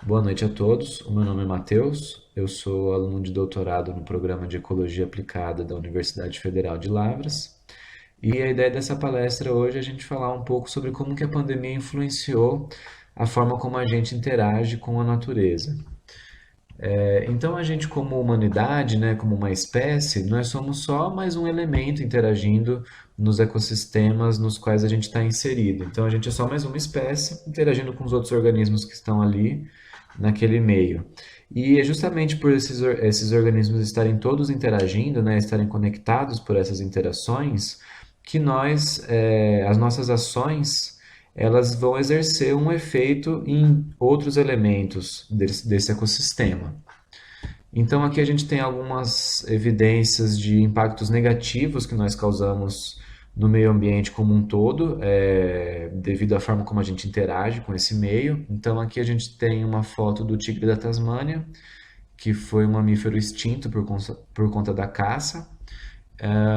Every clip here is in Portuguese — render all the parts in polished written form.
Boa noite a todos. O meu nome é Matheus. Eu sou aluno de doutorado no programa de Ecologia Aplicada da Universidade Federal de Lavras. E a ideia dessa palestra hoje é a gente falar um pouco sobre como que a pandemia influenciou a forma como a gente interage com a natureza. Então a gente como humanidade, né, como uma espécie, nós somos só mais um elemento interagindo nos ecossistemas nos quais a gente está inserido. Então a gente é só mais uma espécie interagindo com os outros organismos que estão ali naquele meio. E é justamente por esses organismos estarem todos interagindo, né, estarem conectados por essas interações, que as nossas ações, elas vão exercer um efeito em outros elementos desse ecossistema. Então, aqui a gente tem algumas evidências de impactos negativos que nós causamos no meio ambiente como um todo, devido à forma como a gente interage com esse meio. Então, aqui a gente tem uma foto do tigre da Tasmânia, que foi um mamífero extinto por conta da caça.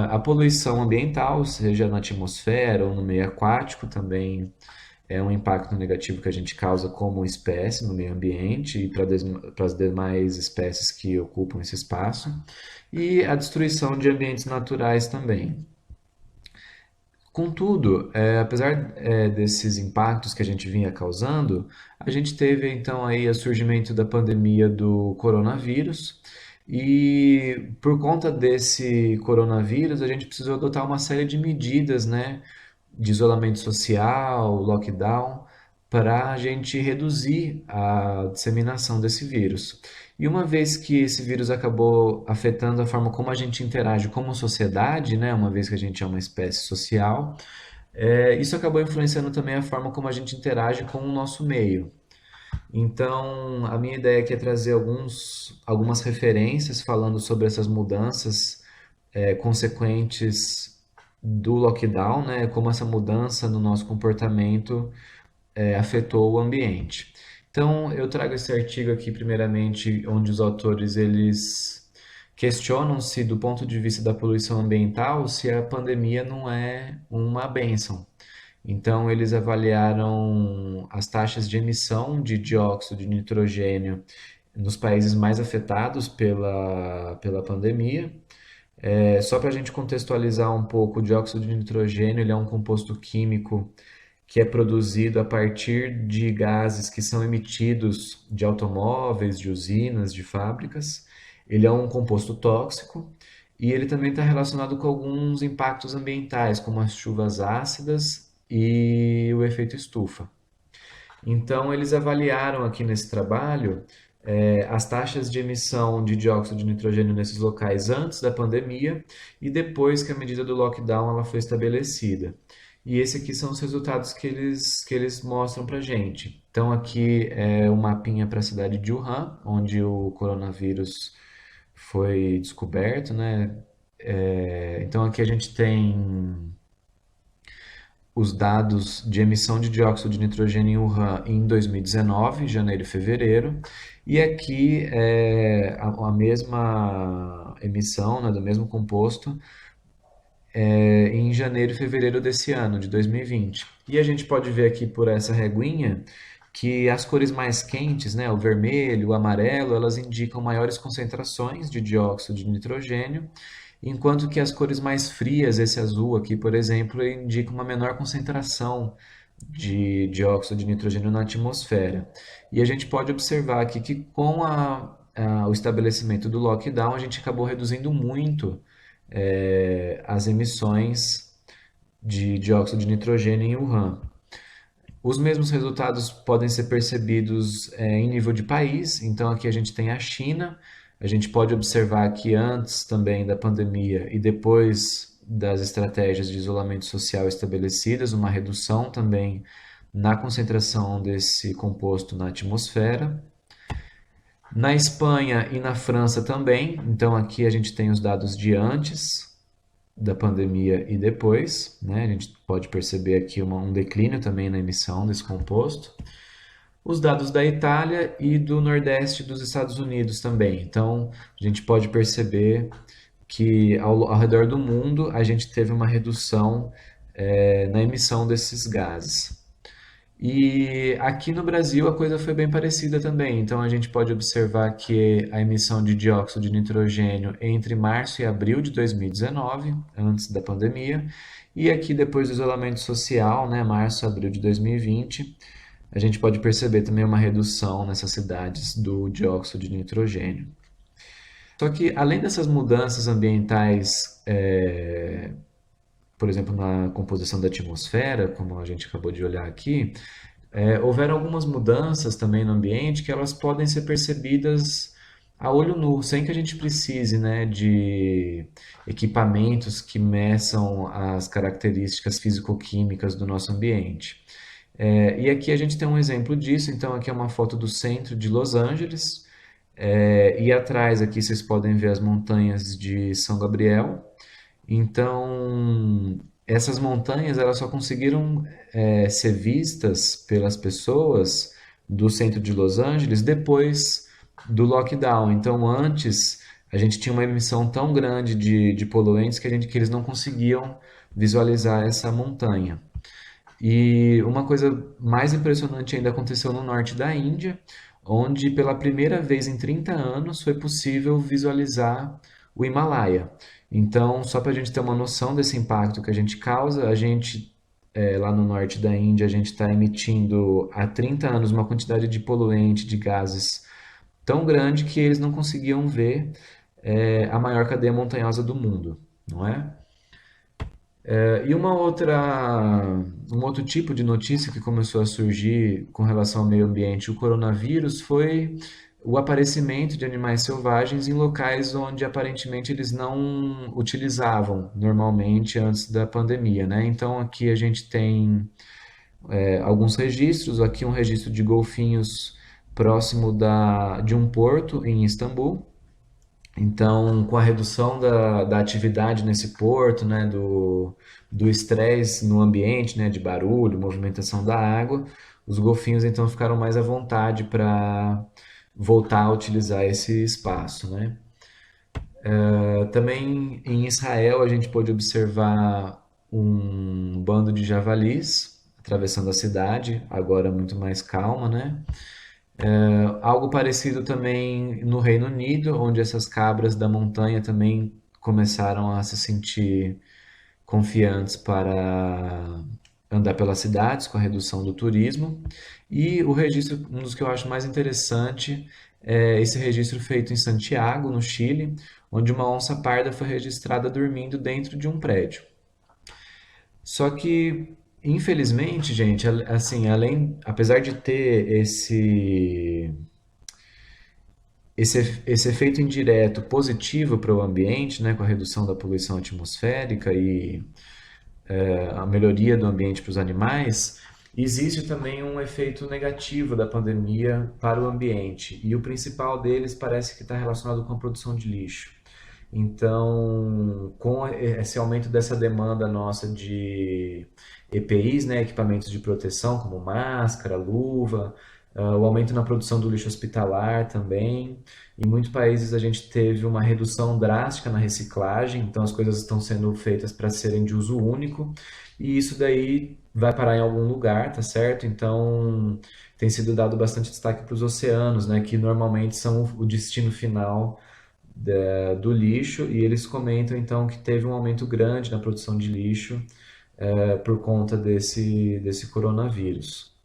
A poluição ambiental, seja na atmosfera ou no meio aquático, também é um impacto negativo que a gente causa como espécie no meio ambiente e para as demais espécies que ocupam esse espaço. E a destruição de ambientes naturais também. Contudo, apesar desses impactos que a gente vinha causando, a gente teve então aí o surgimento da pandemia do coronavírus e por conta desse coronavírus a gente precisou adotar uma série de medidas, né, de isolamento social, lockdown, para a gente reduzir a disseminação desse vírus. E uma vez que esse vírus acabou afetando a forma como a gente interage como sociedade, né, uma vez que a gente é uma espécie social, isso acabou influenciando também a forma como a gente interage com o nosso meio. Então, a minha ideia aqui é trazer algumas referências falando sobre essas mudanças consequentes do lockdown, né, como essa mudança no nosso comportamento afetou o ambiente. Então, eu trago esse artigo aqui, primeiramente, onde os autores eles questionam se, do ponto de vista da poluição ambiental, se a pandemia não é uma bênção. Então, eles avaliaram as taxas de emissão de dióxido de nitrogênio nos países mais afetados pela pandemia. Só para a gente contextualizar um pouco, o dióxido de nitrogênio ele é um composto químico que é produzido a partir de gases que são emitidos de automóveis, de usinas, de fábricas. Ele é um composto tóxico e ele também está relacionado com alguns impactos ambientais, como as chuvas ácidas e o efeito estufa. Então, eles avaliaram aqui nesse trabalho as taxas de emissão de dióxido de nitrogênio nesses locais antes da pandemia e depois que a medida do lockdown ela foi estabelecida. E esse aqui são os resultados que eles mostram para gente. Então, aqui é um mapinha para a cidade de Wuhan, onde o coronavírus foi descoberto, né? Então, aqui a gente tem os dados de emissão de dióxido de nitrogênio em Wuhan em 2019, janeiro e fevereiro, e aqui a mesma emissão, né, do mesmo composto, em janeiro e fevereiro desse ano, de 2020. E a gente pode ver aqui por essa reguinha que as cores mais quentes, né, o vermelho, o amarelo, elas indicam maiores concentrações de dióxido de nitrogênio, enquanto que as cores mais frias, esse azul aqui, por exemplo, indica uma menor concentração de dióxido de nitrogênio na atmosfera. E a gente pode observar aqui que com o estabelecimento do lockdown, a gente acabou reduzindo muito as emissões de dióxido de nitrogênio em Wuhan. Os mesmos resultados podem ser percebidos em nível de país, então aqui a gente tem a China, a gente pode observar que antes também da pandemia e depois das estratégias de isolamento social estabelecidas, uma redução também na concentração desse composto na atmosfera. Na Espanha e na França também, então aqui a gente tem os dados de antes da pandemia e depois, né? A gente pode perceber aqui um declínio também na emissão desse composto. Os dados da Itália e do Nordeste dos Estados Unidos também. Então, a gente pode perceber que ao redor do mundo a gente teve uma redução na emissão desses gases. E aqui no Brasil a coisa foi bem parecida também. Então a gente pode observar que a emissão de dióxido de nitrogênio entre março e abril de 2019, antes da pandemia, e aqui depois do isolamento social, né, março, abril de 2020, a gente pode perceber também uma redução nessas cidades do dióxido de nitrogênio. Só que além dessas mudanças ambientais, por exemplo, na composição da atmosfera, como a gente acabou de olhar aqui, houveram algumas mudanças também no ambiente que elas podem ser percebidas a olho nu, sem que a gente precise, né, de equipamentos que meçam as características físico-químicas do nosso ambiente. E aqui a gente tem um exemplo disso, então aqui é uma foto do centro de Los Angeles, e atrás aqui vocês podem ver as montanhas de São Gabriel. Então, essas montanhas elas só conseguiram ser vistas pelas pessoas do centro de Los Angeles depois do lockdown. Então, antes a gente tinha uma emissão tão grande de poluentes que eles não conseguiam visualizar essa montanha. E uma coisa mais impressionante ainda aconteceu no norte da Índia, onde pela primeira vez em 30 anos foi possível visualizar o Himalaia. Então, só para a gente ter uma noção desse impacto que a gente causa, lá no norte da Índia, a gente está emitindo há 30 anos uma quantidade de poluente, de gases tão grande que eles não conseguiam ver a maior cadeia montanhosa do mundo, não é? E um outro tipo de notícia que começou a surgir com relação ao meio ambiente, o coronavírus, foi o aparecimento de animais selvagens em locais onde aparentemente eles não utilizavam normalmente antes da pandemia, né? Então aqui a gente tem alguns registros, aqui um registro de golfinhos próximo de um porto em Istambul. Então, com a redução da atividade nesse porto, né, do estresse no ambiente, né, de barulho, movimentação da água, os golfinhos então ficaram mais à vontade para voltar a utilizar esse espaço, né? Também em Israel a gente pôde observar um bando de javalis atravessando a cidade, agora muito mais calma, né? Algo parecido também no Reino Unido, onde essas cabras da montanha também começaram a se sentir confiantes para andar pelas cidades com a redução do turismo. E o registro, um dos que eu acho mais interessante, é esse registro feito em Santiago, no Chile, onde uma onça parda foi registrada dormindo dentro de um prédio. Só que, infelizmente, gente, assim, apesar de ter esse efeito indireto positivo para o ambiente, né, com a redução da poluição atmosférica e a melhoria do ambiente para os animais, existe também um efeito negativo da pandemia para o ambiente. E o principal deles parece que está relacionado com a produção de lixo. Então, com esse aumento dessa demanda nossa de EPIs, né, equipamentos de proteção, como máscara, luva, o aumento na produção do lixo hospitalar também. Em muitos países a gente teve uma redução drástica na reciclagem, então as coisas estão sendo feitas para serem de uso único, e isso daí vai parar em algum lugar, tá certo? Então tem sido dado bastante destaque para os oceanos, né, que normalmente são o destino final do lixo, e eles comentam então que teve um aumento grande na produção de lixo por conta desse coronavírus.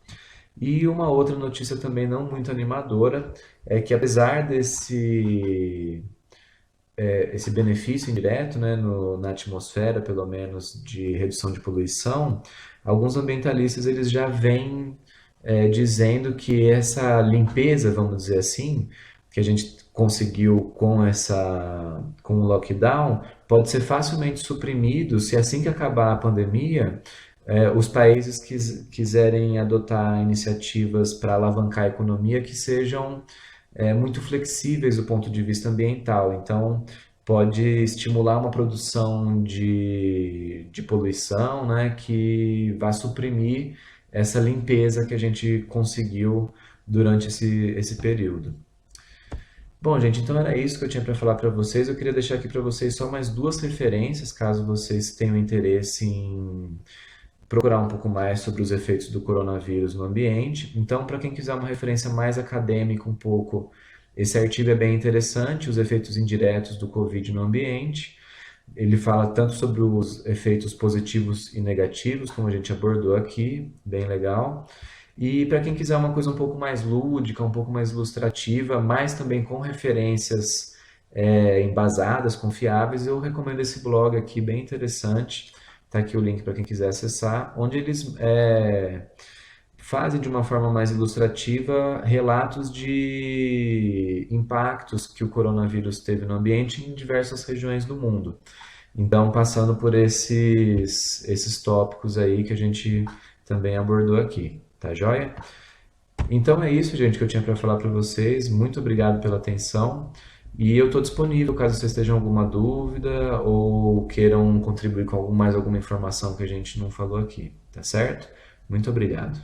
E uma outra notícia também não muito animadora é que apesar esse benefício indireto, né, na atmosfera, pelo menos, de redução de poluição, alguns ambientalistas eles já vêm dizendo que essa limpeza, vamos dizer assim, que a gente conseguiu com o lockdown, pode ser facilmente suprimido se assim que acabar a pandemia, os países quiserem adotar iniciativas para alavancar a economia que sejam muito flexíveis do ponto de vista ambiental. Então, pode estimular uma produção de poluição, né, que vai suprimir essa limpeza que a gente conseguiu durante esse período. Bom, gente, então era isso que eu tinha para falar para vocês. Eu queria deixar aqui para vocês só mais duas referências, caso vocês tenham interesse em procurar um pouco mais sobre os efeitos do coronavírus no ambiente. Então, para quem quiser uma referência mais acadêmica um pouco, esse artigo é bem interessante, os efeitos indiretos do Covid no ambiente. Ele fala tanto sobre os efeitos positivos e negativos, como a gente abordou aqui, bem legal. E para quem quiser uma coisa um pouco mais lúdica, um pouco mais ilustrativa, mas também com referências embasadas, confiáveis, eu recomendo esse blog aqui, bem interessante. Tá aqui o link para quem quiser acessar, onde eles fazem de uma forma mais ilustrativa relatos de impactos que o coronavírus teve no ambiente em diversas regiões do mundo. Então, passando por esses tópicos aí que a gente também abordou aqui, tá joia? Então é isso, gente, que eu tinha para falar para vocês. Muito obrigado pela atenção. E eu estou disponível caso vocês tenham alguma dúvida ou queiram contribuir com mais alguma informação que a gente não falou aqui, tá certo? Muito obrigado.